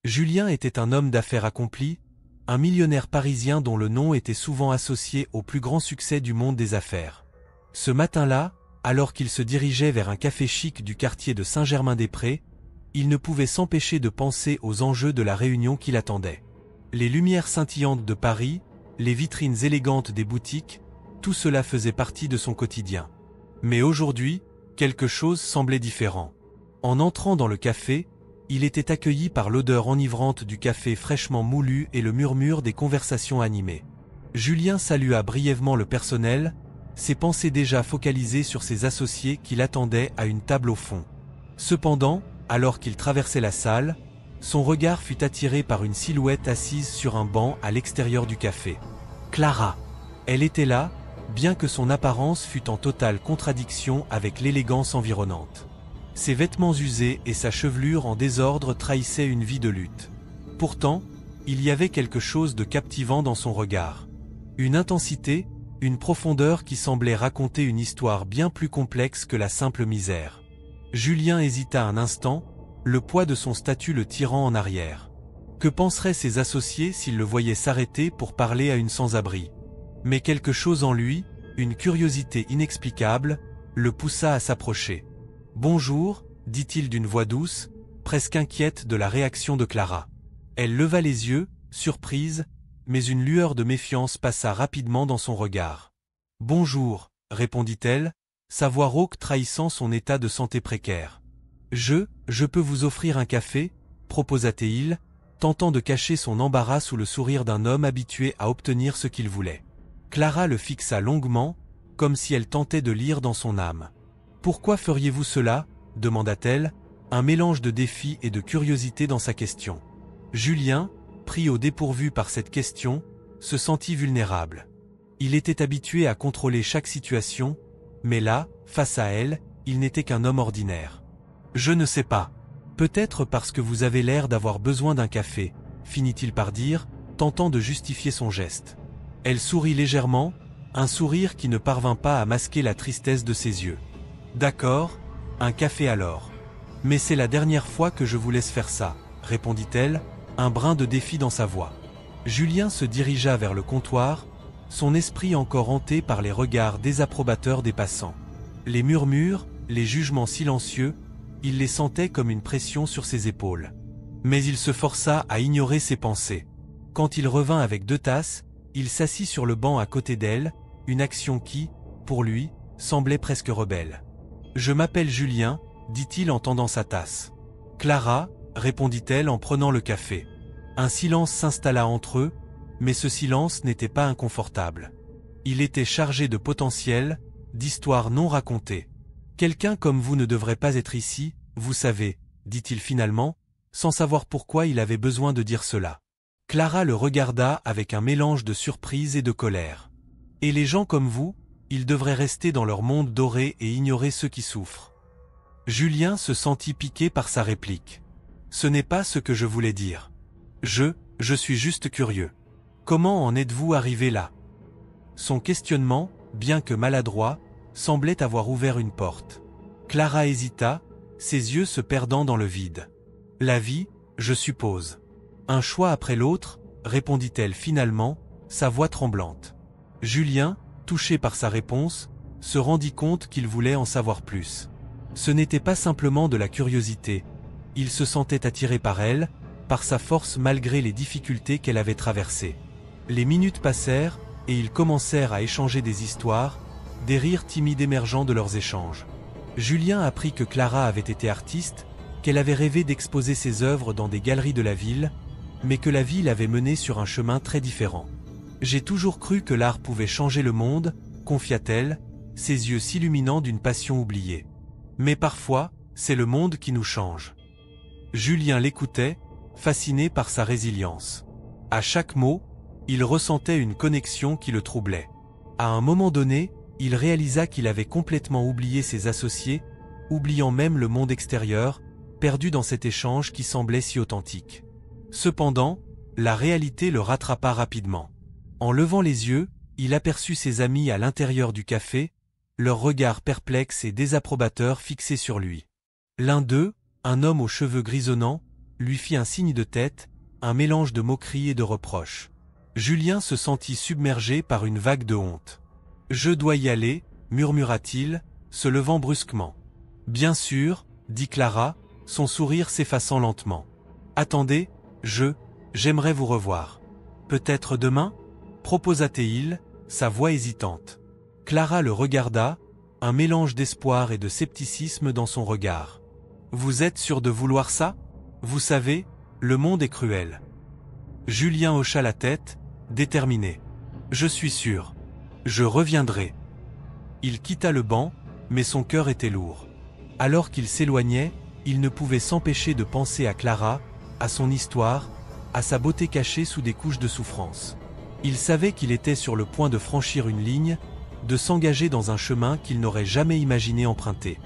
Julien était un homme d'affaires accompli, un millionnaire parisien dont le nom était souvent associé au plus grand succès du monde des affaires. Ce matin-là, alors qu'il se dirigeait vers un café chic du quartier de Saint-Germain-des-Prés, il ne pouvait s'empêcher de penser aux enjeux de la réunion qui l'attendait. Les lumières scintillantes de Paris, les vitrines élégantes des boutiques, tout cela faisait partie de son quotidien. Mais aujourd'hui, quelque chose semblait différent. En entrant dans le café, il était accueilli par l'odeur enivrante du café fraîchement moulu et le murmure des conversations animées. Julien salua brièvement le personnel, ses pensées déjà focalisées sur ses associés qui l'attendaient à une table au fond. Cependant, alors qu'il traversait la salle, son regard fut attiré par une silhouette assise sur un banc à l'extérieur du café. Clara. Elle était là, bien que son apparence fût en totale contradiction avec l'élégance environnante. Ses vêtements usés et sa chevelure en désordre trahissaient une vie de lutte. Pourtant, il y avait quelque chose de captivant dans son regard. Une intensité, une profondeur qui semblait raconter une histoire bien plus complexe que la simple misère. Julien hésita un instant, le poids de son statut le tirant en arrière. Que penseraient ses associés s'ils le voyaient s'arrêter pour parler à une sans-abri? Mais quelque chose en lui, une curiosité inexplicable, le poussa à s'approcher. « Bonjour », dit-il d'une voix douce, presque inquiète de la réaction de Clara. Elle leva les yeux, surprise, mais une lueur de méfiance passa rapidement dans son regard. « Bonjour », répondit-elle, sa voix rauque trahissant son état de santé précaire. « Je peux vous offrir un café ?» proposa-t-il, tentant de cacher son embarras sous le sourire d'un homme habitué à obtenir ce qu'il voulait. Clara le fixa longuement, comme si elle tentait de lire dans son âme. « Pourquoi feriez-vous cela ?» demanda-t-elle, un mélange de défi et de curiosité dans sa question. Julien, pris au dépourvu par cette question, se sentit vulnérable. Il était habitué à contrôler chaque situation, mais là, face à elle, il n'était qu'un homme ordinaire. « Je ne sais pas. Peut-être parce que vous avez l'air d'avoir besoin d'un café, » finit-il par dire, tentant de justifier son geste. Elle sourit légèrement, un sourire qui ne parvint pas à masquer la tristesse de ses yeux. « D'accord, un café alors. Mais c'est la dernière fois que je vous laisse faire ça, » répondit-elle, un brin de défi dans sa voix. Julien se dirigea vers le comptoir, son esprit encore hanté par les regards désapprobateurs des passants. Les murmures, les jugements silencieux, il les sentait comme une pression sur ses épaules. Mais il se força à ignorer ses pensées. Quand il revint avec 2 tasses, il s'assit sur le banc à côté d'elle, une action qui, pour lui, semblait presque rebelle. « Je m'appelle Julien », dit-il en tendant sa tasse. « Clara », répondit-elle en prenant le café. Un silence s'installa entre eux, mais ce silence n'était pas inconfortable. Il était chargé de potentiel, d'histoires non racontées. « Quelqu'un comme vous ne devrait pas être ici, vous savez, » dit-il finalement, sans savoir pourquoi il avait besoin de dire cela. Clara le regarda avec un mélange de surprise et de colère. « Et les gens comme vous, ils devraient rester dans leur monde doré et ignorer ceux qui souffrent. » Julien se sentit piqué par sa réplique. « Ce n'est pas ce que je voulais dire. Je suis juste curieux. Comment en êtes-vous arrivé là ?» Son questionnement, bien que maladroit, semblait avoir ouvert une porte. Clara hésita, ses yeux se perdant dans le vide. « La vie, je suppose. Un choix après l'autre, » répondit-elle finalement, sa voix tremblante. Julien, touché par sa réponse, se rendit compte qu'il voulait en savoir plus. Ce n'était pas simplement de la curiosité, il se sentait attiré par elle, par sa force malgré les difficultés qu'elle avait traversées. Les minutes passèrent, et ils commencèrent à échanger des histoires, des rires timides émergeant de leurs échanges. Julien apprit que Clara avait été artiste, qu'elle avait rêvé d'exposer ses œuvres dans des galeries de la ville, mais que la vie l'avait menée sur un chemin très différent. « J'ai toujours cru que l'art pouvait changer le monde », confia-t-elle, ses yeux s'illuminant d'une passion oubliée. « Mais parfois, c'est le monde qui nous change. » Julien l'écoutait, fasciné par sa résilience. À chaque mot, il ressentait une connexion qui le troublait. À un moment donné, il réalisa qu'il avait complètement oublié ses associés, oubliant même le monde extérieur, perdu dans cet échange qui semblait si authentique. Cependant, la réalité le rattrapa rapidement. En levant les yeux, il aperçut ses amis à l'intérieur du café, leurs regards perplexes et désapprobateurs fixés sur lui. L'un d'eux, un homme aux cheveux grisonnants, lui fit un signe de tête, un mélange de moquerie et de reproche. Julien se sentit submergé par une vague de honte. « Je dois y aller, » murmura-t-il, se levant brusquement. « Bien sûr, » dit Clara, son sourire s'effaçant lentement. « Attendez, j'aimerais vous revoir. Peut-être demain ?» proposa-t-il, sa voix hésitante. Clara le regarda, un mélange d'espoir et de scepticisme dans son regard. « Vous êtes sûr de vouloir ça ? Vous savez, le monde est cruel. » Julien hocha la tête, déterminé. « Je suis sûr. Je reviendrai. » Il quitta le banc, mais son cœur était lourd. Alors qu'il s'éloignait, il ne pouvait s'empêcher de penser à Clara, à son histoire, à sa beauté cachée sous des couches de souffrance. Il savait qu'il était sur le point de franchir une ligne, de s'engager dans un chemin qu'il n'aurait jamais imaginé emprunter.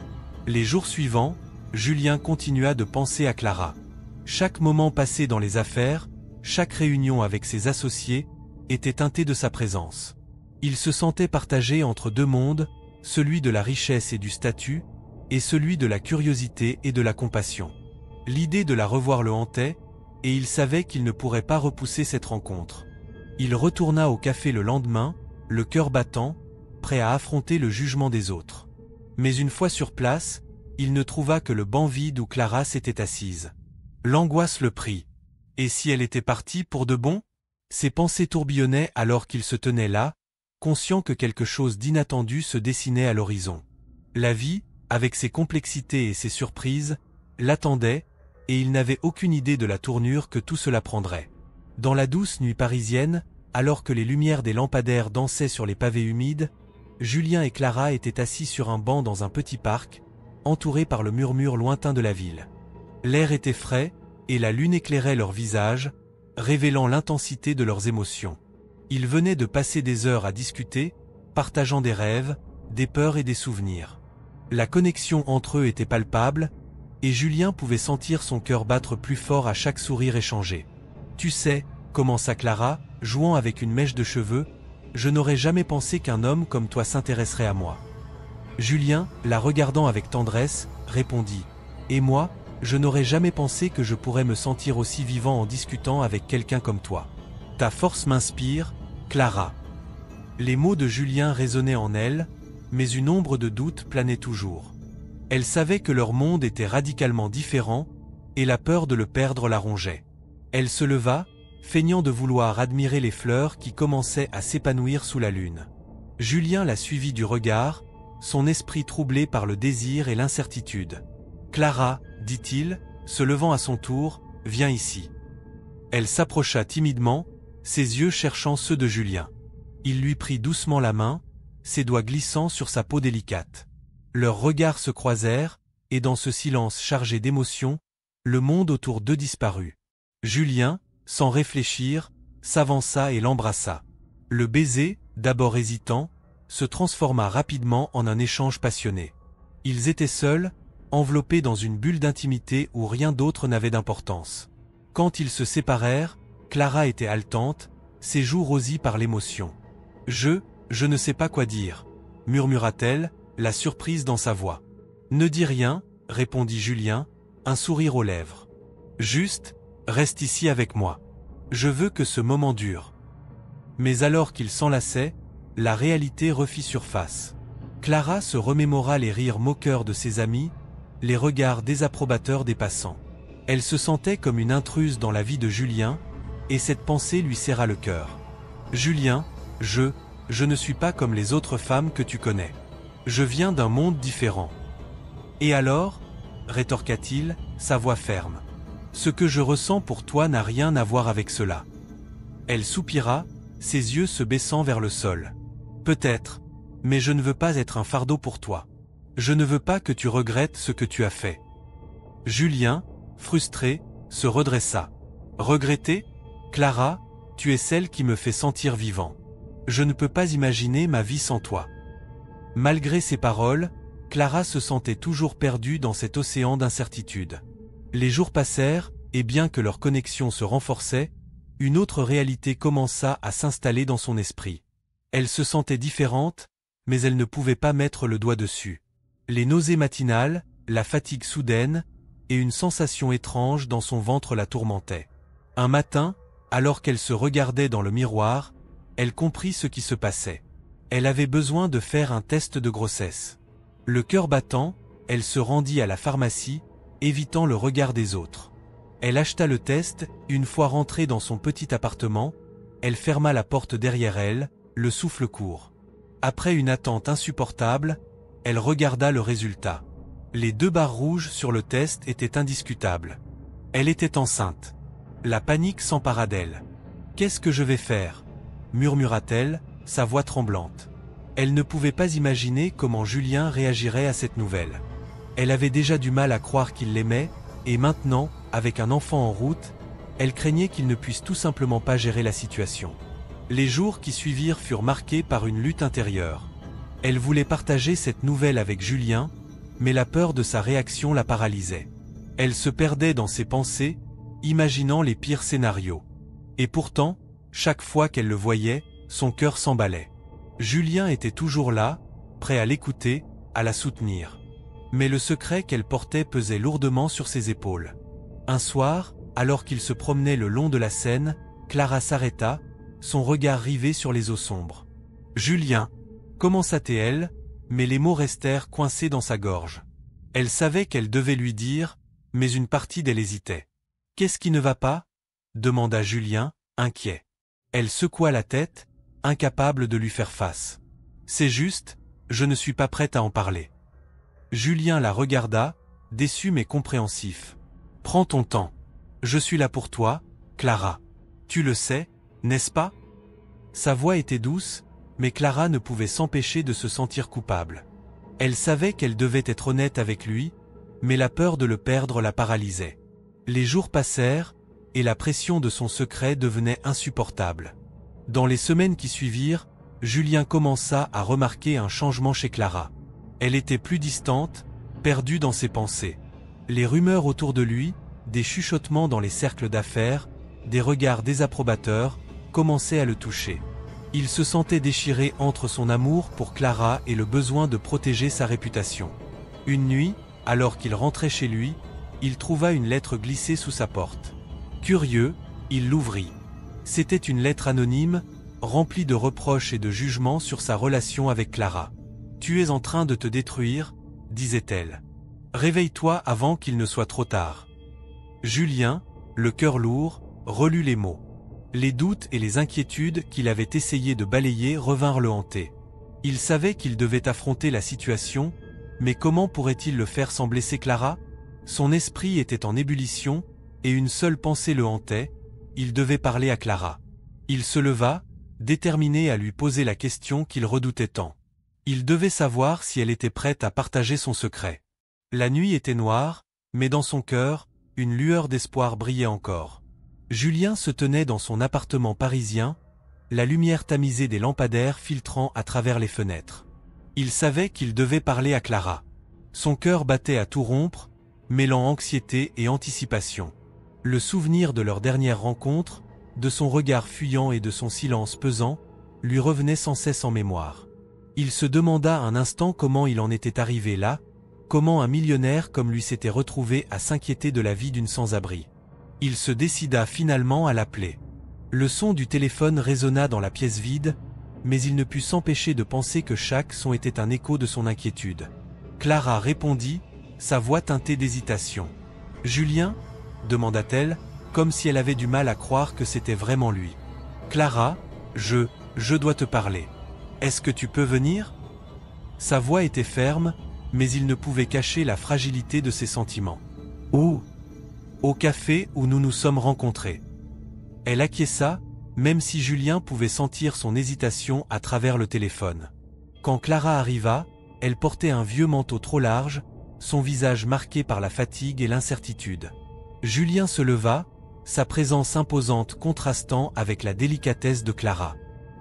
Les jours suivants, Julien continua de penser à Clara. Chaque moment passé dans les affaires, chaque réunion avec ses associés, était teinté de sa présence. Il se sentait partagé entre deux mondes, celui de la richesse et du statut, et celui de la curiosité et de la compassion. L'idée de la revoir le hantait, et il savait qu'il ne pourrait pas repousser cette rencontre. Il retourna au café le lendemain, le cœur battant, prêt à affronter le jugement des autres. Mais une fois sur place, il ne trouva que le banc vide où Clara s'était assise. L'angoisse le prit. Et si elle était partie pour de bon ? Ses pensées tourbillonnaient alors qu'il se tenait là, conscient que quelque chose d'inattendu se dessinait à l'horizon. La vie, avec ses complexités et ses surprises, l'attendait, et il n'avait aucune idée de la tournure que tout cela prendrait. Dans la douce nuit parisienne, alors que les lumières des lampadaires dansaient sur les pavés humides, Julien et Clara étaient assis sur un banc dans un petit parc, entourés par le murmure lointain de la ville. L'air était frais, et la lune éclairait leurs visages, révélant l'intensité de leurs émotions. Ils venaient de passer des heures à discuter, partageant des rêves, des peurs et des souvenirs. La connexion entre eux était palpable, et Julien pouvait sentir son cœur battre plus fort à chaque sourire échangé. « Tu sais, » commença Clara, jouant avec une mèche de cheveux, « je n'aurais jamais pensé qu'un homme comme toi s'intéresserait à moi. » Julien, la regardant avec tendresse, répondit « Et moi, je n'aurais jamais pensé que je pourrais me sentir aussi vivant en discutant avec quelqu'un comme toi. Ta force m'inspire, Clara. » Les mots de Julien résonnaient en elle, mais une ombre de doute planait toujours. Elle savait que leur monde était radicalement différent, et la peur de le perdre la rongeait. Elle se leva, feignant de vouloir admirer les fleurs qui commençaient à s'épanouir sous la lune. Julien la suivit du regard, son esprit troublé par le désir et l'incertitude. « Clara, » dit-il, se levant à son tour, « viens ici. » Elle s'approcha timidement, ses yeux cherchant ceux de Julien. Il lui prit doucement la main, ses doigts glissant sur sa peau délicate. Leurs regards se croisèrent, et dans ce silence chargé d'émotion, le monde autour d'eux disparut. Julien, sans réfléchir, s'avança et l'embrassa. Le baiser, d'abord hésitant, se transforma rapidement en un échange passionné. Ils étaient seuls, enveloppés dans une bulle d'intimité où rien d'autre n'avait d'importance. Quand ils se séparèrent, Clara était haletante, ses joues rosies par l'émotion. « Je ne sais pas quoi dire », murmura-t-elle, la surprise dans sa voix. « Ne dis rien », répondit Julien, un sourire aux lèvres. « Juste, reste ici avec moi. Je veux que ce moment dure. » Mais alors qu'ils s'enlaçaient, la réalité refit surface. Clara se remémora les rires moqueurs de ses amis, les regards désapprobateurs des passants. Elle se sentait comme une intruse dans la vie de Julien, et cette pensée lui serra le cœur. « Julien, je ne suis pas comme les autres femmes que tu connais. Je viens d'un monde différent. »« Et alors ?» rétorqua-t-il, sa voix ferme. « Ce que je ressens pour toi n'a rien à voir avec cela. » Elle soupira, ses yeux se baissant vers le sol. « Peut-être, mais je ne veux pas être un fardeau pour toi. Je ne veux pas que tu regrettes ce que tu as fait. » Julien, frustré, se redressa. « Regretter ? Clara, tu es celle qui me fait sentir vivant. Je ne peux pas imaginer ma vie sans toi. » Malgré ces paroles, Clara se sentait toujours perdue dans cet océan d'incertitude. Les jours passèrent, et bien que leur connexion se renforçait, une autre réalité commença à s'installer dans son esprit. Elle se sentait différente, mais elle ne pouvait pas mettre le doigt dessus. Les nausées matinales, la fatigue soudaine, et une sensation étrange dans son ventre la tourmentait. Un matin, alors qu'elle se regardait dans le miroir, elle comprit ce qui se passait. Elle avait besoin de faire un test de grossesse. Le cœur battant, elle se rendit à la pharmacie, évitant le regard des autres. Elle acheta le test, une fois rentrée dans son petit appartement, elle ferma la porte derrière elle, le souffle court. Après une attente insupportable, elle regarda le résultat. Les 2 barres rouges sur le test étaient indiscutables. Elle était enceinte. La panique s'empara d'elle. « Qu'est-ce que je vais faire ?» murmura-t-elle, sa voix tremblante. Elle ne pouvait pas imaginer comment Julien réagirait à cette nouvelle. Elle avait déjà du mal à croire qu'il l'aimait, et maintenant, avec un enfant en route, elle craignait qu'il ne puisse tout simplement pas gérer la situation. Les jours qui suivirent furent marqués par une lutte intérieure. Elle voulait partager cette nouvelle avec Julien, mais la peur de sa réaction la paralysait. Elle se perdait dans ses pensées, imaginant les pires scénarios. Et pourtant, chaque fois qu'elle le voyait, son cœur s'emballait. Julien était toujours là, prêt à l'écouter, à la soutenir. Mais le secret qu'elle portait pesait lourdement sur ses épaules. Un soir, alors qu'il se promenait le long de la Seine, Clara s'arrêta, son regard rivé sur les eaux sombres. « Julien !» commença-t-elle, mais les mots restèrent coincés dans sa gorge. Elle savait qu'elle devait lui dire, mais une partie d'elle hésitait. « Qu'est-ce qui ne va pas ?» demanda Julien, inquiet. Elle secoua la tête, incapable de lui faire face. « C'est juste, je ne suis pas prête à en parler. » Julien la regarda, déçu mais compréhensif. « Prends ton temps. Je suis là pour toi, Clara. Tu le sais, n'est-ce pas ?» Sa voix était douce, mais Clara ne pouvait s'empêcher de se sentir coupable. Elle savait qu'elle devait être honnête avec lui, mais la peur de le perdre la paralysait. Les jours passèrent, et la pression de son secret devenait insupportable. Dans les semaines qui suivirent, Julien commença à remarquer un changement chez Clara. Elle était plus distante, perdue dans ses pensées. Les rumeurs autour de lui, des chuchotements dans les cercles d'affaires, des regards désapprobateurs, commençaient à le toucher. Il se sentait déchiré entre son amour pour Clara et le besoin de protéger sa réputation. Une nuit, alors qu'il rentrait chez lui, il trouva une lettre glissée sous sa porte. Curieux, il l'ouvrit. C'était une lettre anonyme, remplie de reproches et de jugements sur sa relation avec Clara. « Tu es en train de te détruire, » disait-elle. « Réveille-toi avant qu'il ne soit trop tard. » Julien, le cœur lourd, relut les mots. Les doutes et les inquiétudes qu'il avait essayé de balayer revinrent le hanter. Il savait qu'il devait affronter la situation, mais comment pourrait-il le faire sans blesser Clara? Son esprit était en ébullition, et une seule pensée le hantait, il devait parler à Clara. Il se leva, déterminé à lui poser la question qu'il redoutait tant. Il devait savoir si elle était prête à partager son secret. La nuit était noire, mais dans son cœur, une lueur d'espoir brillait encore. Julien se tenait dans son appartement parisien, la lumière tamisée des lampadaires filtrant à travers les fenêtres. Il savait qu'il devait parler à Clara. Son cœur battait à tout rompre, mêlant anxiété et anticipation. Le souvenir de leur dernière rencontre, de son regard fuyant et de son silence pesant, lui revenait sans cesse en mémoire. Il se demanda un instant comment il en était arrivé là, comment un millionnaire comme lui s'était retrouvé à s'inquiéter de la vie d'une sans-abri. Il se décida finalement à l'appeler. Le son du téléphone résonna dans la pièce vide, mais il ne put s'empêcher de penser que chaque son était un écho de son inquiétude. Clara répondit, sa voix teintée d'hésitation. « Julien ?» demanda-t-elle, comme si elle avait du mal à croire que c'était vraiment lui. « Clara, je dois te parler. Est-ce que tu peux venir ?» Sa voix était ferme, mais il ne pouvait cacher la fragilité de ses sentiments. « Où ?»« Au café où nous nous sommes rencontrés. » Elle acquiesça, même si Julien pouvait sentir son hésitation à travers le téléphone. Quand Clara arriva, elle portait un vieux manteau trop large, son visage marqué par la fatigue et l'incertitude. Julien se leva, sa présence imposante contrastant avec la délicatesse de Clara.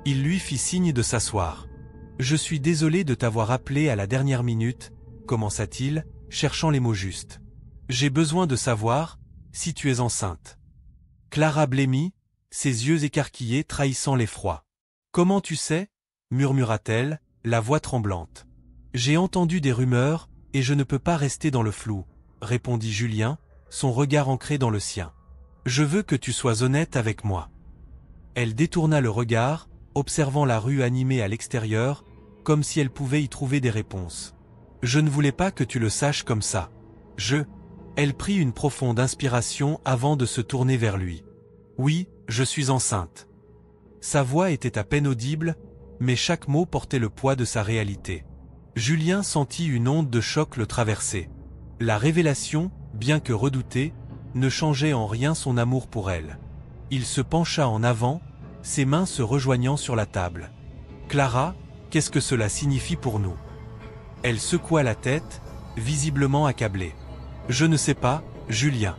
Il lui fit signe de s'asseoir. « Je suis désolé de t'avoir appelé à la dernière minute, » commença-t-il, cherchant les mots justes. « J'ai besoin de savoir si tu es enceinte. » Clara blêmit, ses yeux écarquillés trahissant l'effroi. « Comment tu sais ?» murmura-t-elle, la voix tremblante. « J'ai entendu des rumeurs, et je ne peux pas rester dans le flou. » répondit Julien, son regard ancré dans le sien. Je veux que tu sois honnête avec moi. Elle détourna le regard, observant la rue animée à l'extérieur, comme si elle pouvait y trouver des réponses. Je ne voulais pas que tu le saches comme ça. Elle prit une profonde inspiration avant de se tourner vers lui. Oui, je suis enceinte. Sa voix était à peine audible, mais chaque mot portait le poids de sa réalité. Julien sentit une onde de choc le traverser. La révélation, bien que redoutée, ne changeait en rien son amour pour elle. Il se pencha en avant, ses mains se rejoignant sur la table. « Clara, qu'est-ce que cela signifie pour nous ?» Elle secoua la tête, visiblement accablée. « Je ne sais pas, Julien.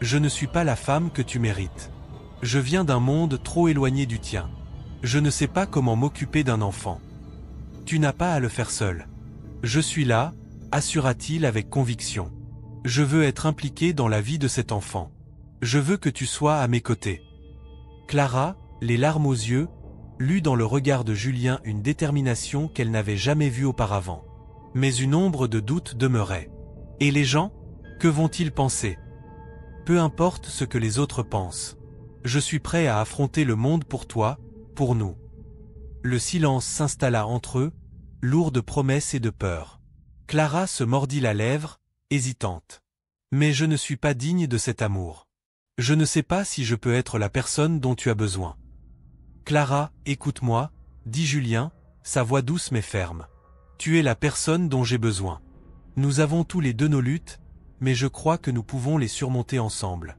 Je ne suis pas la femme que tu mérites. Je viens d'un monde trop éloigné du tien. Je ne sais pas comment m'occuper d'un enfant. Tu n'as pas à le faire seul. Je suis là, assura-t-il avec conviction. Je veux être impliqué dans la vie de cet enfant. Je veux que tu sois à mes côtés. » Clara, les larmes aux yeux, lut dans le regard de Julien une détermination qu'elle n'avait jamais vue auparavant. Mais une ombre de doute demeurait. « Et les gens ? Que vont-ils penser ? Peu importe ce que les autres pensent. Je suis prêt à affronter le monde pour toi, pour nous. » Le silence s'installa entre eux, lourd de promesses et de peur. Clara se mordit la lèvre, hésitante. « Mais je ne suis pas digne de cet amour. Je ne sais pas si je peux être la personne dont tu as besoin. » « Clara, écoute-moi, » dit Julien, sa voix douce mais ferme. « Tu es la personne dont j'ai besoin. Nous avons tous les deux nos luttes, mais je crois que nous pouvons les surmonter ensemble. »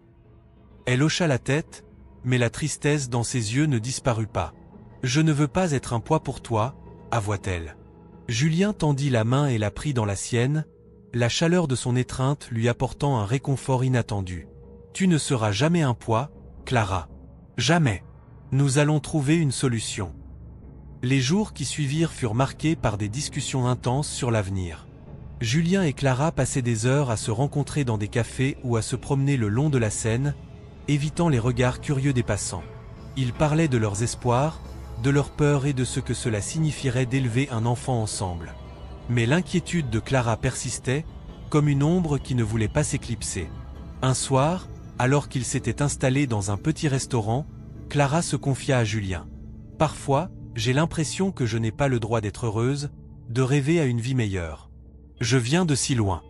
Elle hocha la tête, mais la tristesse dans ses yeux ne disparut pas. « Je ne veux pas être un poids pour toi, » avoua-t-elle. Julien tendit la main et la prit dans la sienne, la chaleur de son étreinte lui apportant un réconfort inattendu. « Tu ne seras jamais un poids, Clara. Jamais. Nous allons trouver une solution. » Les jours qui suivirent furent marqués par des discussions intenses sur l'avenir. Julien et Clara passaient des heures à se rencontrer dans des cafés ou à se promener le long de la Seine, évitant les regards curieux des passants. Ils parlaient de leurs espoirs, de leurs peurs et de ce que cela signifierait d'élever un enfant ensemble. Mais l'inquiétude de Clara persistait, comme une ombre qui ne voulait pas s'éclipser. Un soir, alors qu'ils s'étaient installés dans un petit restaurant, Clara se confia à Julien. « Parfois, j'ai l'impression que je n'ai pas le droit d'être heureuse, de rêver à une vie meilleure. Je viens de si loin. »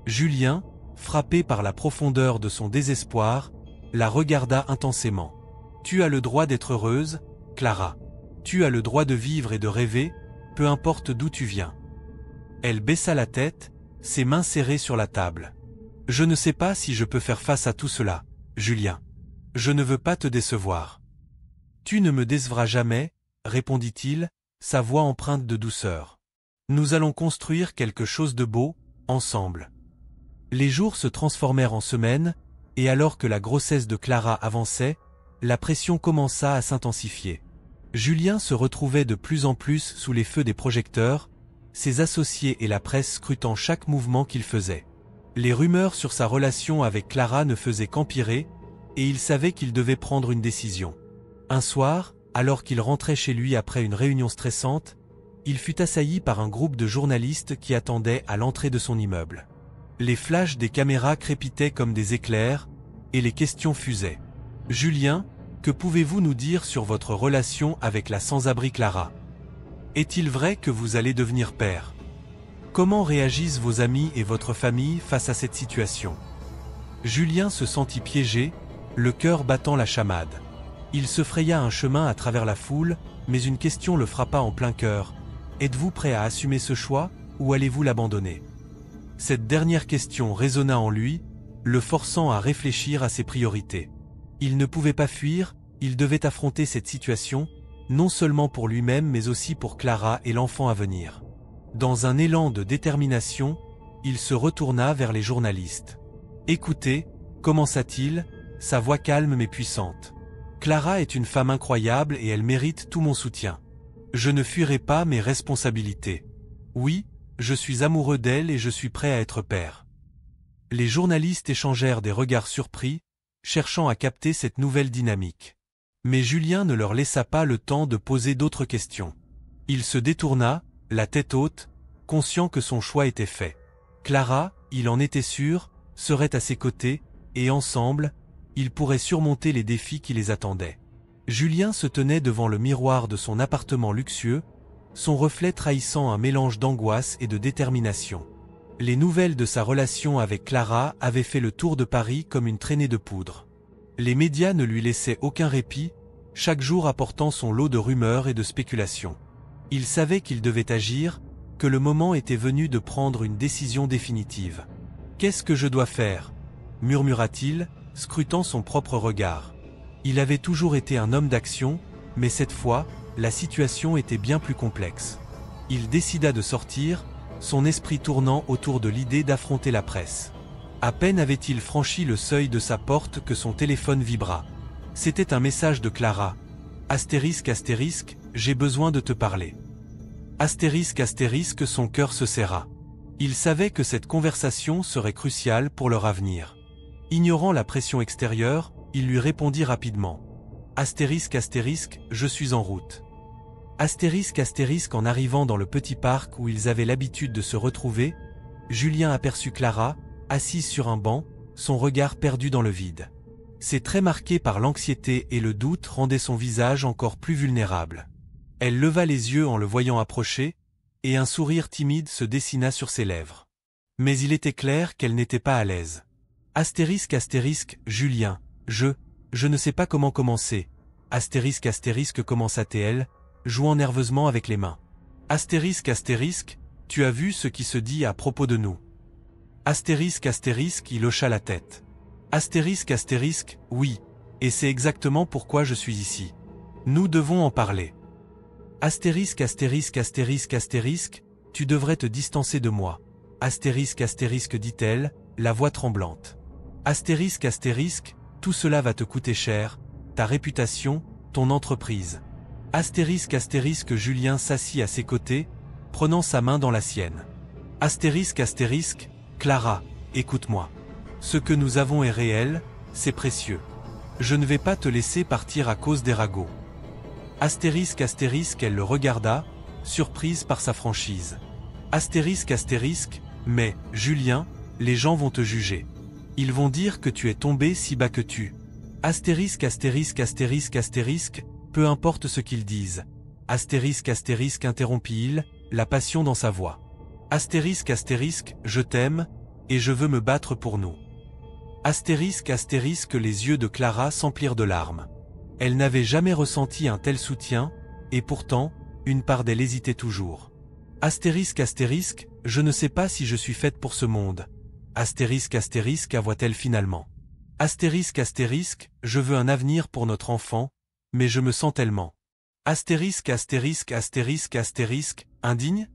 Julien, frappé par la profondeur de son désespoir, la regarda intensément. « Tu as le droit d'être heureuse, Clara. Tu as le droit de vivre et de rêver, peu importe d'où tu viens. » Elle baissa la tête, ses mains serrées sur la table. « Je ne sais pas si je peux faire face à tout cela, Julien. Je ne veux pas te décevoir. »« Tu ne me décevras jamais, » répondit-il, sa voix empreinte de douceur. « Nous allons construire quelque chose de beau, ensemble. » Les jours se transformèrent en semaines, et alors que la grossesse de Clara avançait, la pression commença à s'intensifier. Julien se retrouvait de plus en plus sous les feux des projecteurs, ses associés et la presse scrutant chaque mouvement qu'il faisait. Les rumeurs sur sa relation avec Clara ne faisaient qu'empirer, et il savait qu'il devait prendre une décision. Un soir, alors qu'il rentrait chez lui après une réunion stressante, il fut assailli par un groupe de journalistes qui attendaient à l'entrée de son immeuble. Les flashs des caméras crépitaient comme des éclairs, et les questions fusaient. « Julien, que pouvez-vous nous dire sur votre relation avec la sans-abri Clara? Est-il vrai que vous allez devenir père? Comment réagissent vos amis et votre famille face à cette situation ?» Julien se sentit piégé, le cœur battant la chamade. Il se fraya un chemin à travers la foule, mais une question le frappa en plein cœur. « Êtes-vous prêt à assumer ce choix, ou allez-vous l'abandonner ?» Cette dernière question résonna en lui, le forçant à réfléchir à ses priorités. Il ne pouvait pas fuir, il devait affronter cette situation, non seulement pour lui-même mais aussi pour Clara et l'enfant à venir. Dans un élan de détermination, il se retourna vers les journalistes. « Écoutez, » commença-t-il, sa voix calme mais puissante. « Clara est une femme incroyable et elle mérite tout mon soutien. Je ne fuirai pas mes responsabilités. Oui, je suis amoureux d'elle et je suis prêt à être père. » Les journalistes échangèrent des regards surpris, cherchant à capter cette nouvelle dynamique. Mais Julien ne leur laissa pas le temps de poser d'autres questions. Il se détourna, la tête haute, conscient que son choix était fait. Clara, il en était sûr, serait à ses côtés, et ensemble, ils pourraient surmonter les défis qui les attendaient. Julien se tenait devant le miroir de son appartement luxueux, son reflet trahissant un mélange d'angoisse et de détermination. Les nouvelles de sa relation avec Clara avaient fait le tour de Paris comme une traînée de poudre. Les médias ne lui laissaient aucun répit, chaque jour apportant son lot de rumeurs et de spéculations. Il savait qu'il devait agir, que le moment était venu de prendre une décision définitive. « Qu'est-ce que je dois faire ?» murmura-t-il, scrutant son propre regard. Il avait toujours été un homme d'action, mais cette fois, la situation était bien plus complexe. Il décida de sortir, son esprit tournant autour de l'idée d'affronter la presse. À peine avait-il franchi le seuil de sa porte que son téléphone vibra. C'était un message de Clara. Astérisque, j'ai besoin de te parler. Astérisque, son cœur se serra. Il savait que cette conversation serait cruciale pour leur avenir. Ignorant la pression extérieure, il lui répondit rapidement. Astérisque, je suis en route. Astérisque, en arrivant dans le petit parc où ils avaient l'habitude de se retrouver, Julien aperçut Clara, assise sur un banc, son regard perdu dans le vide. Ses traits marqués par l'anxiété et le doute rendaient son visage encore plus vulnérable. Elle leva les yeux en le voyant approcher, et un sourire timide se dessina sur ses lèvres. Mais il était clair qu'elle n'était pas à l'aise. Astérisque, Julien, je ne sais pas comment commencer. Astérisque, commença-t-elle, jouant nerveusement avec les mains. Astérisque, tu as vu ce qui se dit à propos de nous. Astérisque, il hocha la tête. Astérisque, oui, et c'est exactement pourquoi je suis ici. Nous devons en parler. Astérisque, tu devrais te distancer de moi. Astérisque, dit-elle, la voix tremblante. Astérisque, tout cela va te coûter cher, ta réputation, ton entreprise. Astérisque, Julien s'assit à ses côtés, prenant sa main dans la sienne. Astérisque, Clara, écoute-moi. Ce que nous avons est réel, c'est précieux. Je ne vais pas te laisser partir à cause des ragots. Astérisque, elle le regarda, surprise par sa franchise. Astérisque, mais, Julien, les gens vont te juger. Ils vont dire que tu es tombé si bas que tu. Astérisque, peu importe ce qu'ils disent. Astérisque, interrompit-il, la passion dans sa voix. Astérisque, je t'aime, et je veux me battre pour nous. Astérisque, les yeux de Clara s'emplirent de larmes. Elle n'avait jamais ressenti un tel soutien, et pourtant, une part d'elle hésitait toujours. Astérisque, je ne sais pas si je suis faite pour ce monde. Astérisque, avoua-t-elle finalement. Astérisque, je veux un avenir pour notre enfant, mais je me sens tellement. Astérisque, indigne?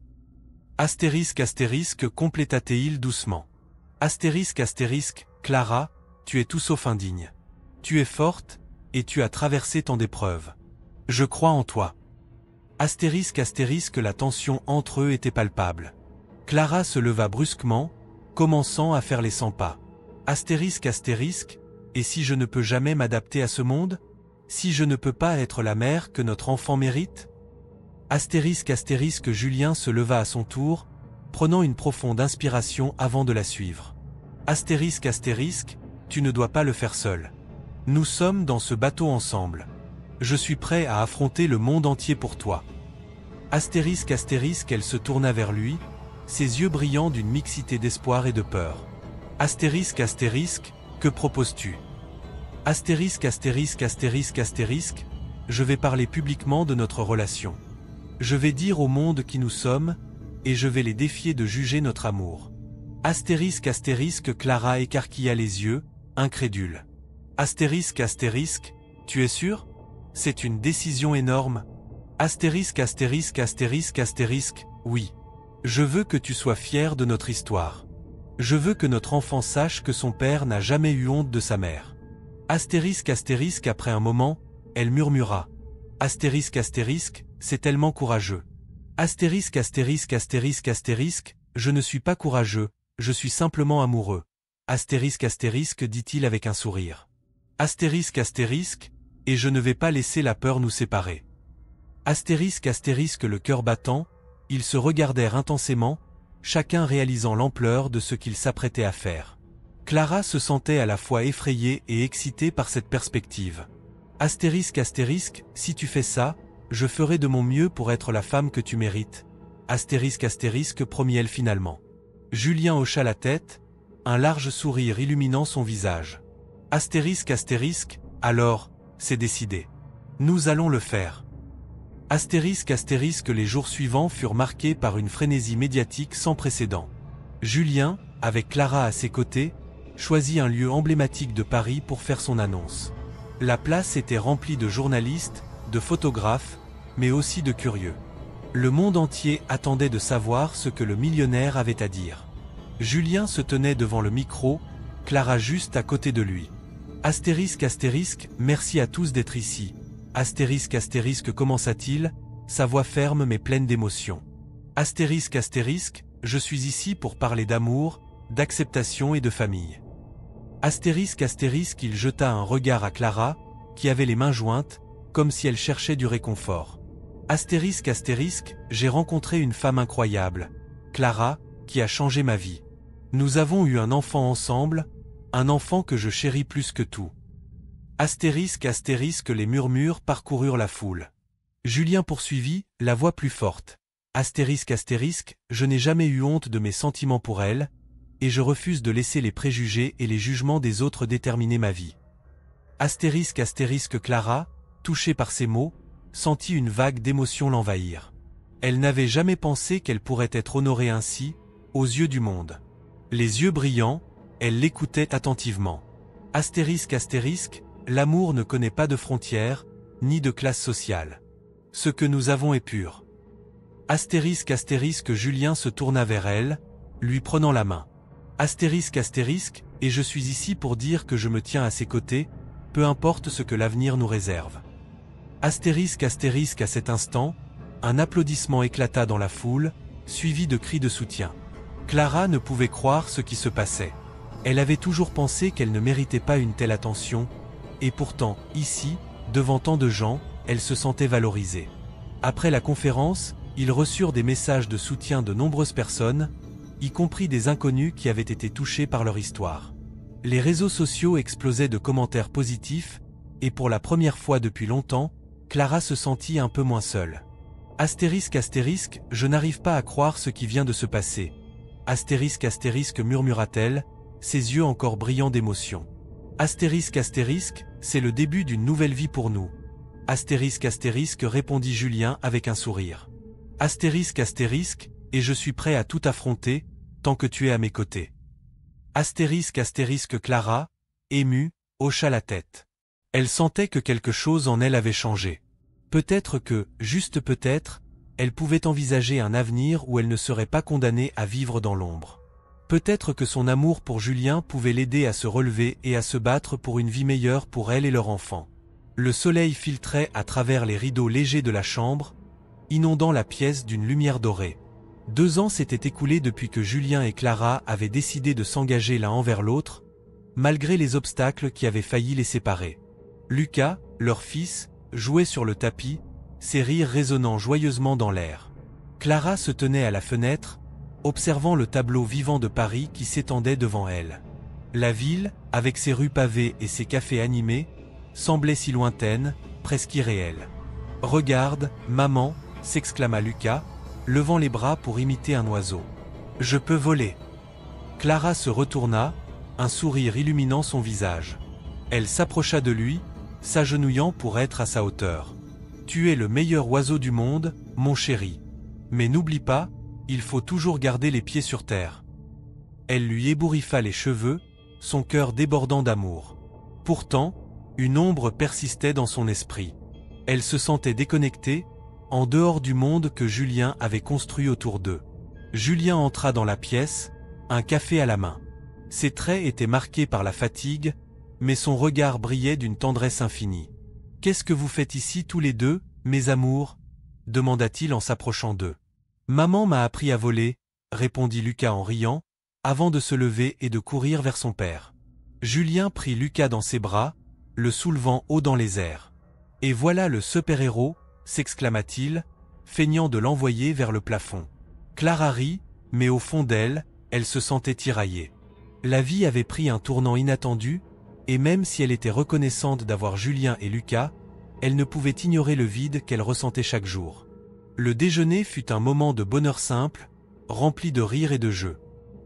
Astérisque, compléta-t-il doucement. Astérisque, Clara, tu es tout sauf indigne. Tu es forte, et tu as traversé tant d'épreuves. Je crois en toi. Astérisque, la tension entre eux était palpable. Clara se leva brusquement, commençant à faire les 100 pas. Astérisque, et si je ne peux jamais m'adapter à ce monde? Si je ne peux pas être la mère que notre enfant mérite? Astérisque, Julien se leva à son tour, prenant une profonde inspiration avant de la suivre. Astérisque, tu ne dois pas le faire seul. Nous sommes dans ce bateau ensemble. Je suis prêt à affronter le monde entier pour toi. Astérisque, elle se tourna vers lui, ses yeux brillants d'une mixité d'espoir et de peur. Astérisque, que proposes-tu? Astérisque, je vais parler publiquement de notre relation. Je vais dire au monde qui nous sommes, et je vais les défier de juger notre amour. Astérisque, Clara écarquilla les yeux, incrédule. Astérisque, tu es sûr? C'est une décision énorme. Astérisque, oui. Je veux que tu sois fier de notre histoire. Je veux que notre enfant sache que son père n'a jamais eu honte de sa mère. Astérisque, après un moment, elle murmura. Astérisque, c'est tellement courageux. Astérisque, je ne suis pas courageux, je suis simplement amoureux. Astérisque, dit-il avec un sourire. Astérisque, et je ne vais pas laisser la peur nous séparer. Astérisque, le cœur battant, ils se regardèrent intensément, chacun réalisant l'ampleur de ce qu'il s'apprêtait à faire. Clara se sentait à la fois effrayée et excitée par cette perspective. Astérisque, si tu fais ça, je ferai de mon mieux pour être la femme que tu mérites. Astérisque, promit-elle finalement. Julien hocha la tête, un large sourire illuminant son visage. Astérisque, alors, c'est décidé. Nous allons le faire. Astérisque, les jours suivants furent marqués par une frénésie médiatique sans précédent. Julien, avec Clara à ses côtés, choisit un lieu emblématique de Paris pour faire son annonce. La place était remplie de journalistes, de photographes, mais aussi de curieux. Le monde entier attendait de savoir ce que le millionnaire avait à dire. Julien se tenait devant le micro, Clara juste à côté de lui. Astérisque, merci à tous d'être ici. Astérisque, commença-t-il, sa voix ferme mais pleine d'émotion. Astérisque, je suis ici pour parler d'amour, d'acceptation et de famille. Astérisque, il jeta un regard à Clara, qui avait les mains jointes, comme si elle cherchait du réconfort. Astérisque, j'ai rencontré une femme incroyable, Clara, qui a changé ma vie. Nous avons eu un enfant ensemble, un enfant que je chéris plus que tout. Astérisque, les murmures parcoururent la foule. Julien poursuivit, la voix plus forte. Astérisque, je n'ai jamais eu honte de mes sentiments pour elle, et je refuse de laisser les préjugés et les jugements des autres déterminer ma vie. Astérisque, Clara, touchée par ces mots, sentit une vague d'émotion l'envahir. Elle n'avait jamais pensé qu'elle pourrait être honorée ainsi, aux yeux du monde. Les yeux brillants, elle l'écoutait attentivement. Astérisque, l'amour ne connaît pas de frontières, ni de classe sociale. Ce que nous avons est pur. Astérisque, Julien se tourna vers elle, lui prenant la main. Astérisque, et je suis ici pour dire que je me tiens à ses côtés, peu importe ce que l'avenir nous réserve. Astérisque, à cet instant, un applaudissement éclata dans la foule, suivi de cris de soutien. Clara ne pouvait croire ce qui se passait. Elle avait toujours pensé qu'elle ne méritait pas une telle attention, et pourtant, ici, devant tant de gens, elle se sentait valorisée. Après la conférence, ils reçurent des messages de soutien de nombreuses personnes, y compris des inconnus qui avaient été touchés par leur histoire. Les réseaux sociaux explosaient de commentaires positifs, et pour la première fois depuis longtemps, Clara se sentit un peu moins seule. Astérisque, je n'arrive pas à croire ce qui vient de se passer. Astérisque, murmura-t-elle, ses yeux encore brillants d'émotion. Astérisque, c'est le début d'une nouvelle vie pour nous. Astérisque, répondit Julien avec un sourire. Astérisque, et je suis prêt à tout affronter, tant que tu es à mes côtés. Astérisque, Clara, émue, hocha la tête. Elle sentait que quelque chose en elle avait changé. Peut-être que, juste peut-être, elle pouvait envisager un avenir où elle ne serait pas condamnée à vivre dans l'ombre. Peut-être que son amour pour Julien pouvait l'aider à se relever et à se battre pour une vie meilleure pour elle et leur enfant. Le soleil filtrait à travers les rideaux légers de la chambre, inondant la pièce d'une lumière dorée. 2 ans s'étaient écoulés depuis que Julien et Clara avaient décidé de s'engager l'un envers l'autre, malgré les obstacles qui avaient failli les séparer. Lucas, leur fils, jouait sur le tapis, ses rires résonnant joyeusement dans l'air. Clara se tenait à la fenêtre, observant le tableau vivant de Paris qui s'étendait devant elle. La ville, avec ses rues pavées et ses cafés animés, semblait si lointaine, presque irréelle. « Regarde, maman !» s'exclama Lucas, levant les bras pour imiter un oiseau. « Je peux voler !» Clara se retourna, un sourire illuminant son visage. Elle s'approcha de lui, s'agenouillant pour être à sa hauteur. « Tu es le meilleur oiseau du monde, mon chéri. Mais n'oublie pas, il faut toujours garder les pieds sur terre. » Elle lui ébouriffa les cheveux, son cœur débordant d'amour. Pourtant, une ombre persistait dans son esprit. Elle se sentait déconnectée, en dehors du monde que Julien avait construit autour d'eux. Julien entra dans la pièce, un café à la main. Ses traits étaient marqués par la fatigue, mais son regard brillait d'une tendresse infinie. « Qu'est-ce que vous faites ici tous les deux, mes amours ?» demanda-t-il en s'approchant d'eux. « Maman m'a appris à voler, » répondit Lucas en riant, avant de se lever et de courir vers son père. Julien prit Lucas dans ses bras, le soulevant haut dans les airs. « Et voilà le super-héros !» s'exclama-t-il, feignant de l'envoyer vers le plafond. Clara rit, mais au fond d'elle, elle se sentait tiraillée. La vie avait pris un tournant inattendu, et même si elle était reconnaissante d'avoir Julien et Lucas, elle ne pouvait ignorer le vide qu'elle ressentait chaque jour. Le déjeuner fut un moment de bonheur simple, rempli de rires et de jeux.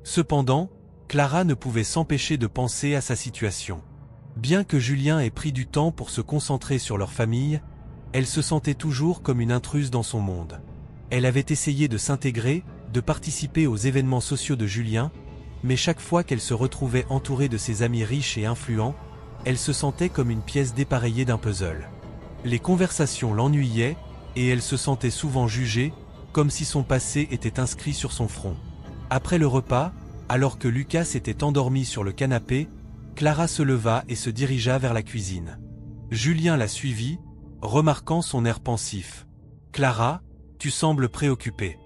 Cependant, Clara ne pouvait s'empêcher de penser à sa situation. Bien que Julien ait pris du temps pour se concentrer sur leur famille, elle se sentait toujours comme une intruse dans son monde. Elle avait essayé de s'intégrer, de participer aux événements sociaux de Julien, mais chaque fois qu'elle se retrouvait entourée de ses amis riches et influents, elle se sentait comme une pièce dépareillée d'un puzzle. Les conversations l'ennuyaient, et elle se sentait souvent jugée, comme si son passé était inscrit sur son front. Après le repas, alors que Lucas s'était endormi sur le canapé, Clara se leva et se dirigea vers la cuisine. Julien la suivit, remarquant son air pensif. « Clara, tu sembles préoccupée.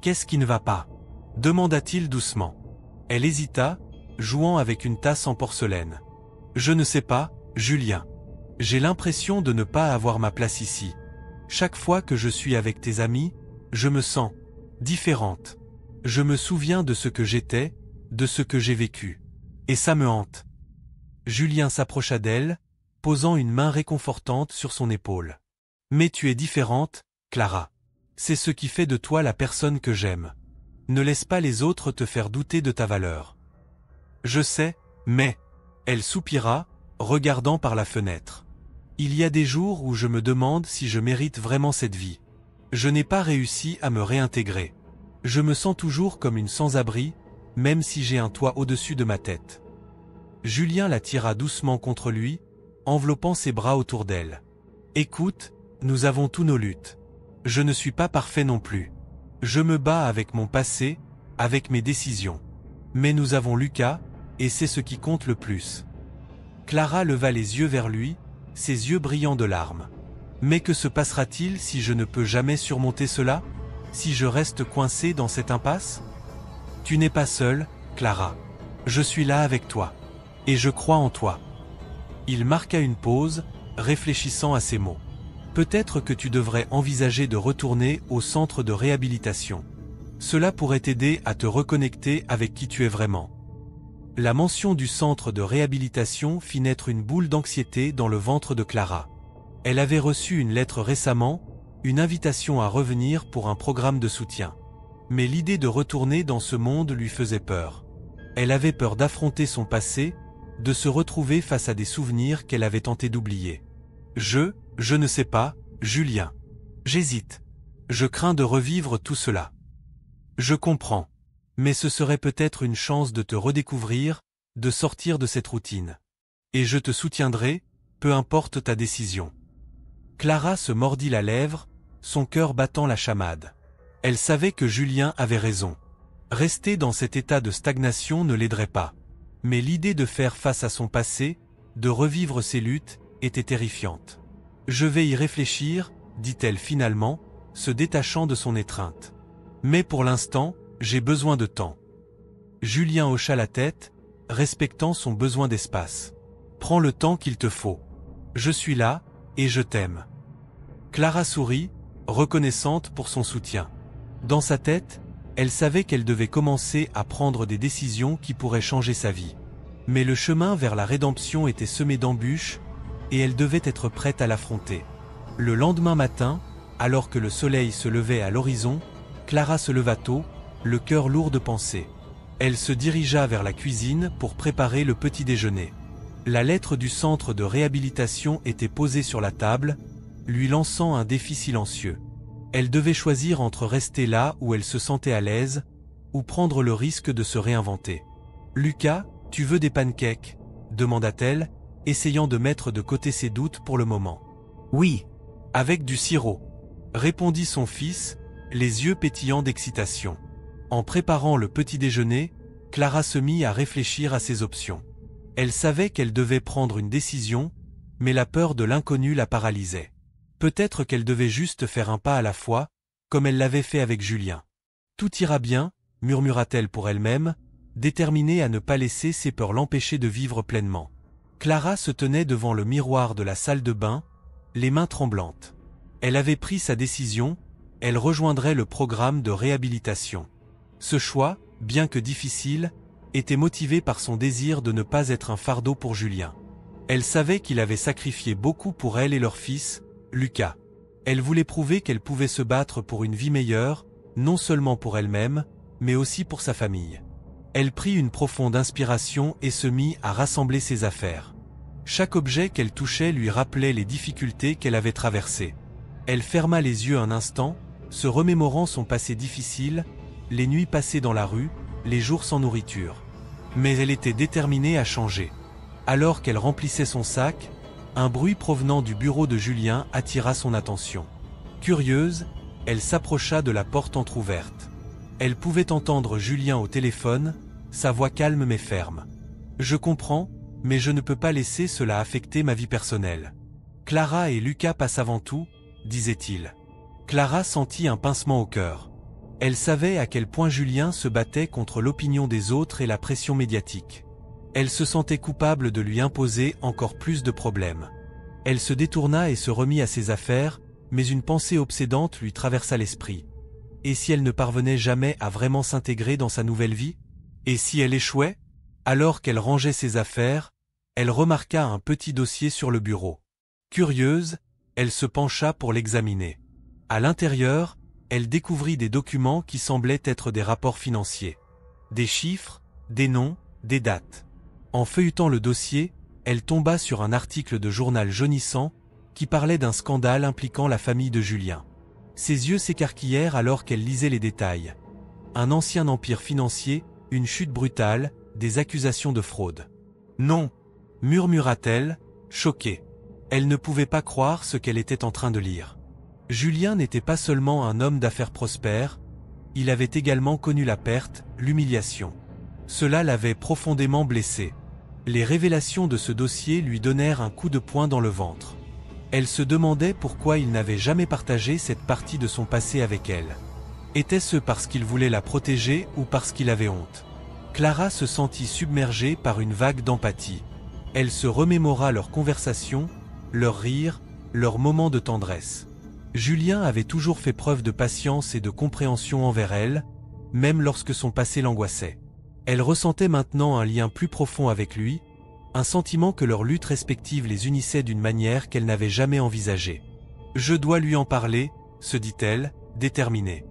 Qu'est-ce qui ne va pas ?» demanda-t-il doucement. Elle hésita, jouant avec une tasse en porcelaine. « Je ne sais pas, Julien. J'ai l'impression de ne pas avoir ma place ici. Chaque fois que je suis avec tes amis, je me sens différente. Je me souviens de ce que j'étais, de ce que j'ai vécu. Et ça me hante. » Julien s'approcha d'elle, posant une main réconfortante sur son épaule. « Mais tu es différente, Clara. C'est ce qui fait de toi la personne que j'aime. Ne laisse pas les autres te faire douter de ta valeur. » « Je sais, mais... » Elle soupira, regardant par la fenêtre. « Il y a des jours où je me demande si je mérite vraiment cette vie. Je n'ai pas réussi à me réintégrer. Je me sens toujours comme une sans-abri, même si j'ai un toit au-dessus de ma tête. » Julien la tira doucement contre lui, enveloppant ses bras autour d'elle. « Écoute, nous avons tous nos luttes. Je ne suis pas parfait non plus. Je me bats avec mon passé, avec mes décisions. Mais nous avons Lucas, et c'est ce qui compte le plus. » Clara leva les yeux vers lui, ses yeux brillants de larmes. « Mais que se passera-t-il si je ne peux jamais surmonter cela? Si je reste coincé dans cette impasse? Tu n'es pas seule, Clara. Je suis là avec toi. Et je crois en toi. » Il marqua une pause, réfléchissant à ces mots. « Peut-être que tu devrais envisager de retourner au centre de réhabilitation. Cela pourrait t'aider à te reconnecter avec qui tu es vraiment. » La mention du centre de réhabilitation fit naître une boule d'anxiété dans le ventre de Clara. Elle avait reçu une lettre récemment, une invitation à revenir pour un programme de soutien. Mais l'idée de retourner dans ce monde lui faisait peur. Elle avait peur d'affronter son passé, de se retrouver face à des souvenirs qu'elle avait tenté d'oublier. « Je ne sais pas, Julien. J'hésite. Je crains de revivre tout cela. » « Je comprends. Mais ce serait peut-être une chance de te redécouvrir, de sortir de cette routine. Et je te soutiendrai, peu importe ta décision. » Clara se mordit la lèvre, son cœur battant la chamade. Elle savait que Julien avait raison. Rester dans cet état de stagnation ne l'aiderait pas. Mais l'idée de faire face à son passé, de revivre ses luttes, était terrifiante. « Je vais y réfléchir, » dit-elle finalement, se détachant de son étreinte. « Mais pour l'instant, j'ai besoin de temps. » Julien hocha la tête, respectant son besoin d'espace. « Prends le temps qu'il te faut. Je suis là, et je t'aime. » Clara sourit, reconnaissante pour son soutien. Dans sa tête, elle savait qu'elle devait commencer à prendre des décisions qui pourraient changer sa vie. Mais le chemin vers la rédemption était semé d'embûches, et elle devait être prête à l'affronter. Le lendemain matin, alors que le soleil se levait à l'horizon, Clara se leva tôt, le cœur lourd de pensées. Elle se dirigea vers la cuisine pour préparer le petit déjeuner. La lettre du centre de réhabilitation était posée sur la table, lui lançant un défi silencieux. Elle devait choisir entre rester là où elle se sentait à l'aise, ou prendre le risque de se réinventer. « Lucas, tu veux des pancakes ?» demanda-t-elle, essayant de mettre de côté ses doutes pour le moment. « Oui, avec du sirop », répondit son fils, les yeux pétillants d'excitation. En préparant le petit déjeuner, Clara se mit à réfléchir à ses options. Elle savait qu'elle devait prendre une décision, mais la peur de l'inconnu la paralysait. Peut-être qu'elle devait juste faire un pas à la fois, comme elle l'avait fait avec Julien. « Tout ira bien, » murmura-t-elle pour elle-même, déterminée à ne pas laisser ses peurs l'empêcher de vivre pleinement. Clara se tenait devant le miroir de la salle de bain, les mains tremblantes. Elle avait pris sa décision, elle rejoindrait le programme de réhabilitation. Ce choix, bien que difficile, était motivé par son désir de ne pas être un fardeau pour Julien. Elle savait qu'il avait sacrifié beaucoup pour elle et leur fils, Lucas. Elle voulait prouver qu'elle pouvait se battre pour une vie meilleure, non seulement pour elle-même, mais aussi pour sa famille. Elle prit une profonde inspiration et se mit à rassembler ses affaires. Chaque objet qu'elle touchait lui rappelait les difficultés qu'elle avait traversées. Elle ferma les yeux un instant, se remémorant son passé difficile, les nuits passées dans la rue, les jours sans nourriture. Mais elle était déterminée à changer. Alors qu'elle remplissait son sac, un bruit provenant du bureau de Julien attira son attention. Curieuse, elle s'approcha de la porte entr'ouverte. Elle pouvait entendre Julien au téléphone, sa voix calme mais ferme. « Je comprends, mais je ne peux pas laisser cela affecter ma vie personnelle. Clara et Lucas passent avant tout, disait-il. Clara sentit un pincement au cœur. Elle savait à quel point Julien se battait contre l'opinion des autres et la pression médiatique. Elle se sentait coupable de lui imposer encore plus de problèmes. Elle se détourna et se remit à ses affaires, mais une pensée obsédante lui traversa l'esprit. Et si elle ne parvenait jamais à vraiment s'intégrer dans sa nouvelle vie? Et si elle échouait? Alors qu'elle rangeait ses affaires, elle remarqua un petit dossier sur le bureau. Curieuse, elle se pencha pour l'examiner. À l'intérieur, elle découvrit des documents qui semblaient être des rapports financiers. Des chiffres, des noms, des dates. En feuilletant le dossier, elle tomba sur un article de journal jaunissant qui parlait d'un scandale impliquant la famille de Julien. Ses yeux s'écarquillèrent alors qu'elle lisait les détails. Un ancien empire financier, une chute brutale, des accusations de fraude. « Non !» murmura-t-elle, choquée. Elle ne pouvait pas croire ce qu'elle était en train de lire. Julien n'était pas seulement un homme d'affaires prospère, il avait également connu la perte, l'humiliation. Cela l'avait profondément blessé. Les révélations de ce dossier lui donnèrent un coup de poing dans le ventre. Elle se demandait pourquoi il n'avait jamais partagé cette partie de son passé avec elle. Était-ce parce qu'il voulait la protéger ou parce qu'il avait honte? Clara se sentit submergée par une vague d'empathie. Elle se remémora leurs conversations, leurs rires, leurs moments de tendresse. Julien avait toujours fait preuve de patience et de compréhension envers elle, même lorsque son passé l'angoissait. Elle ressentait maintenant un lien plus profond avec lui, un sentiment que leurs luttes respectives les unissaient d'une manière qu'elle n'avait jamais envisagée. « Je dois lui en parler », se dit-elle, déterminée.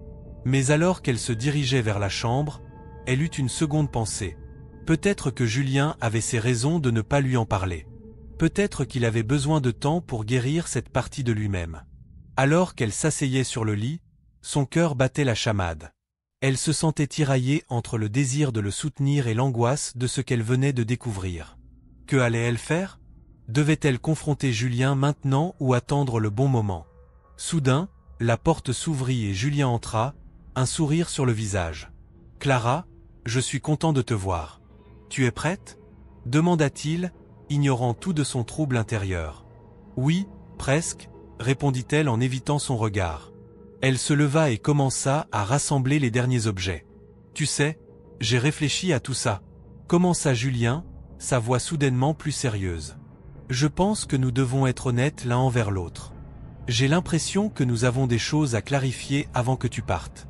Mais alors qu'elle se dirigeait vers la chambre, elle eut une seconde pensée. Peut-être que Julien avait ses raisons de ne pas lui en parler. Peut-être qu'il avait besoin de temps pour guérir cette partie de lui-même. Alors qu'elle s'asseyait sur le lit, son cœur battait la chamade. Elle se sentait tiraillée entre le désir de le soutenir et l'angoisse de ce qu'elle venait de découvrir. Que allait-elle faire? Devait-elle confronter Julien maintenant ou attendre le bon moment? Soudain, la porte s'ouvrit et Julien entra, un sourire sur le visage. « Clara, je suis content de te voir. Tu es prête ?» demanda-t-il, ignorant tout de son trouble intérieur. « Oui, presque », répondit-elle en évitant son regard. Elle se leva et commença à rassembler les derniers objets. « Tu sais, j'ai réfléchi à tout ça. » commença Julien, sa voix soudainement plus sérieuse. « Je pense que nous devons être honnêtes l'un envers l'autre. J'ai l'impression que nous avons des choses à clarifier avant que tu partes. »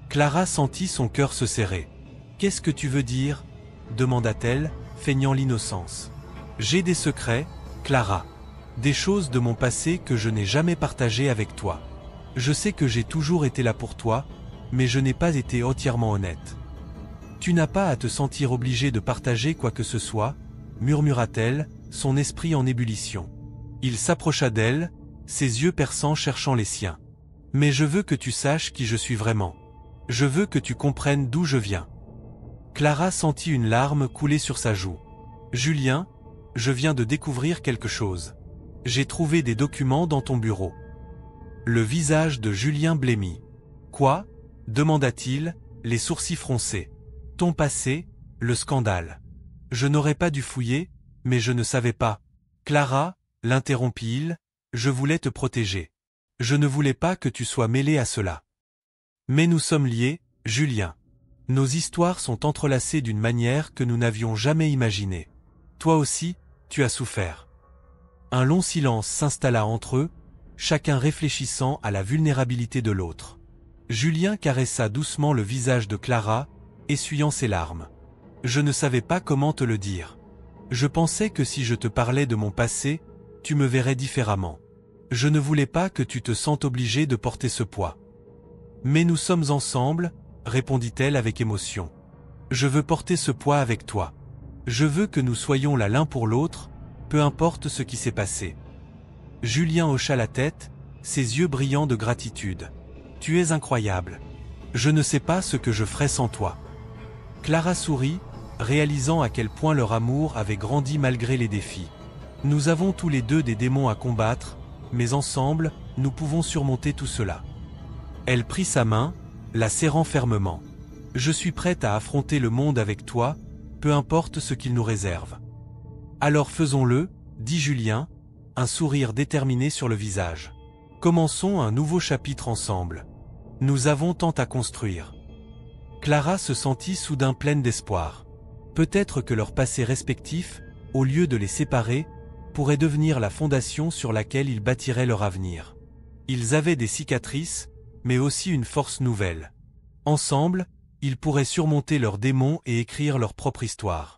Clara sentit son cœur se serrer. « Qu'est-ce que tu veux dire ?» demanda-t-elle, feignant l'innocence. « J'ai des secrets, Clara. Des choses de mon passé que je n'ai jamais partagées avec toi. Je sais que j'ai toujours été là pour toi, mais je n'ai pas été entièrement honnête. Tu n'as pas à te sentir obligé de partager quoi que ce soit, » murmura-t-elle, son esprit en ébullition. Il s'approcha d'elle, ses yeux perçants cherchant les siens. « Mais je veux que tu saches qui je suis vraiment. Je veux que tu comprennes d'où je viens. » Clara sentit une larme couler sur sa joue. « Julien, je viens de découvrir quelque chose. J'ai trouvé des documents dans ton bureau. » Le visage de Julien blêmit. « Quoi ?» demanda-t-il, les sourcils froncés. « Ton passé, le scandale. Je n'aurais pas dû fouiller, mais je ne savais pas. » Clara, l'interrompit-il, je voulais te protéger. Je ne voulais pas que tu sois mêlé à cela. Mais nous sommes liés, Julien. Nos histoires sont entrelacées d'une manière que nous n'avions jamais imaginée. Toi aussi, tu as souffert. Un long silence s'installa entre eux, chacun réfléchissant à la vulnérabilité de l'autre. Julien caressa doucement le visage de Clara, essuyant ses larmes. Je ne savais pas comment te le dire. Je pensais que si je te parlais de mon passé, tu me verrais différemment. Je ne voulais pas que tu te sentes obligé de porter ce poids. Mais nous sommes ensemble, répondit-elle avec émotion. Je veux porter ce poids avec toi. Je veux que nous soyons là l'un pour l'autre, peu importe ce qui s'est passé. Julien hocha la tête, ses yeux brillants de gratitude. Tu es incroyable. Je ne sais pas ce que je ferais sans toi. Clara sourit, réalisant à quel point leur amour avait grandi malgré les défis. Nous avons tous les deux des démons à combattre, mais ensemble, nous pouvons surmonter tout cela. Elle prit sa main, la serrant fermement. Je suis prête à affronter le monde avec toi, peu importe ce qu'il nous réserve. Alors faisons-le, dit Julien, un sourire déterminé sur le visage. Commençons un nouveau chapitre ensemble. Nous avons tant à construire. Clara se sentit soudain pleine d'espoir. Peut-être que leur passé respectif, au lieu de les séparer, pourrait devenir la fondation sur laquelle ils bâtiraient leur avenir. Ils avaient des cicatrices, mais aussi une force nouvelle. Ensemble, ils pourraient surmonter leurs démons et écrire leur propre histoire.